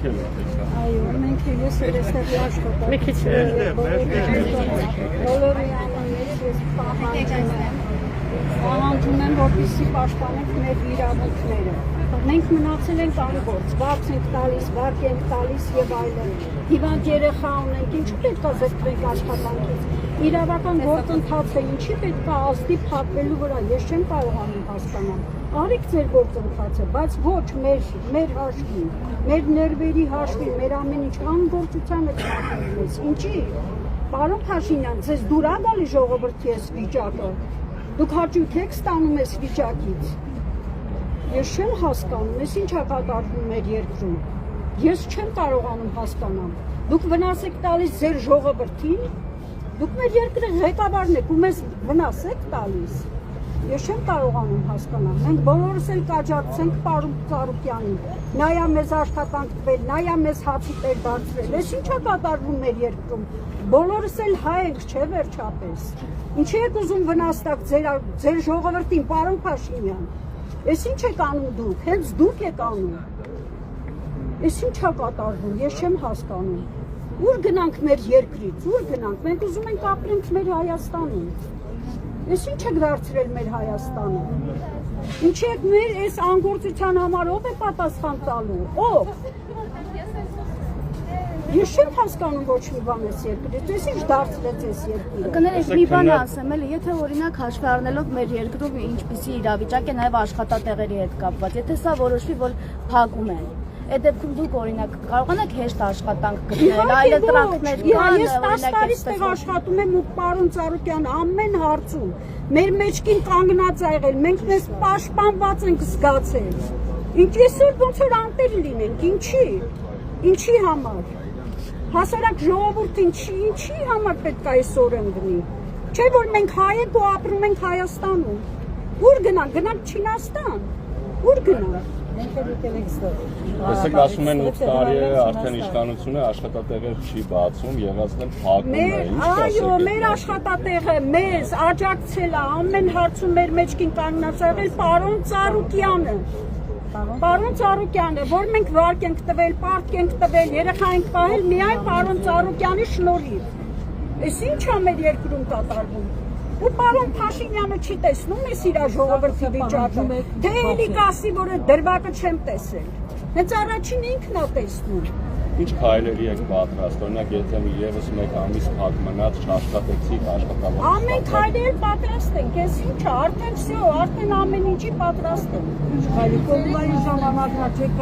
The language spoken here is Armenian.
էլ եք։ Այո, մենք ես այստեղ աշխատում։ Մի քիչ բոլորի անունից ես պահանջում եմ, որպեսզի պաշտպանենք մեր իրավունքները։ Մենք մնացել ենք անգործ, վարձ ենք տալիս, վարկ ենք տալիս եւ այլն։ Հիվանդ երեխա ունենք, ինչու պետք է զրկվենք աշխատանքից։ Իրավական գործընթացը ինչի պետք է ազդի փակվելու վրա, ես չեմ կարողանում հասկանալ։ Արեք ձեր գործընթացը, բայց ոչ մեր հաշվին, մեր ներվերի հաշվին, մեր ամեն ինչ անգործությանը չհատվում ես։ Ինչի՞։ Պարոն Փաշինյան, ձեզ դուր ա գալի ժողովրդի այս վիճակը։ Դուք հաճույք եք ստանում այս վիճակից։ Ես չեմ հասկանում, ես ինչ է կատարվում մեր երկրում։ Ես չեմ կարողանում հասկանալ։ Դուք վնաս եք տալիս ձեր ժողովրդին, դուք մեր երկրի ղեկավարն եք ու մեզ վնաս եք տալիս։ Ես չեմ կարողանում հասկանալ։ Մենք բոլորս էլ կաջակցենք պարոն Ծառուկյանին։ Նայա մեզ աշխատանք տվել, նայա մեզ հացի տեր դարձրել։ Ես ինչ է կատարվում մեր երկրում։ Բոլորս էլ հայ ենք, չէ՞ վերջապես։ Ինչի եք ուզում վնաս տաք ձեր ժողովրդին, պարոն Փաշինյան։ Ես ինչ եք անում դուք, հենց դուք եք անում։ Ես ինչ է կատարվում, ես չեմ հասկանում։ Ուր գնանք մեր երկրից, ուր գնանք, մենք ուզում ենք ապրենք մեր Հայաստանում։ Ես ինչ եք դարձրել մեր Հայաստանը։ Ինչի եք մեր այս անգործության համար ով է պատասխան տալու, ով։ Ես չեմ հասկանում ոչ մի բան այս երկրից, ես ինչ դարձրեց այս երկիրը։ Կներեք մի բան ասեմ, էլի, եթե օրինակ հաշվի առնելով մեր երկրում ինչպիսի իրավիճակ է նաև աշխատատեղերի հետ կապված, եթե սա որոշվի, որ փակում են, այդ դեպքում դուք օրինակ կարողանաք հեշտ աշխատանք գտնել, այլ տրակներ կան, ես 10 տարի ստեղ աշխատում եմ ու պարոն Ծառուկյան ամեն հարցում մեր մեջքին կանգնած ա եղել, մենք մեզ պաշտպանված ենք զգացել։ Ինչ այսօր ոնց որ անտեր լինենք, ինչի համար։ Հասարակ ժողովուրդին ինչի համար պետք է այսօր ընկնի։ Չէ՞ որ մենք հայ ենք ու ապրում ենք Հայաստանում։ Ուր գնանք Չինաստան։ Ուր գնանք։ Տեսեք, ասում են 8 տարի է արդեն իշխանությունը աշխատատեղեր չի բացում, եղածն էլ փակում է։ Այո, մեր աշխատատեղը մեզ աջակցել է ամեն հարցում մեր մեջքին կանգնած եղել պարոն Ծառուկյանը։ Պարոն Ծառուկյանը, որ մենք վարկ ենք տվել, պարտք ենք տվել, երեխա ենք պահել միայն պարոն Ծառուկյանի շնորհիվ։ Այս ինչ է մեր երկրում կատարվում։ Ու պարոն Փաշինյանը չի տեսնում ես իր ժողովրդի վիճակը, թե էլի կասի, որ այդ դրվագը չեմ տեսել։ Հենց առաջին ինքն է տեսնում։ Ինչ քայլերի եք պատրաստ, օրինակ եթե եւս մեկ ամիս փակ մնաց, չաշխատեցիք, աշխատավարձ։ Ամեն քայլեր պատրաստ ենք, ես ինչ է, արդեն ամեն ինչի պատրաստ ենք։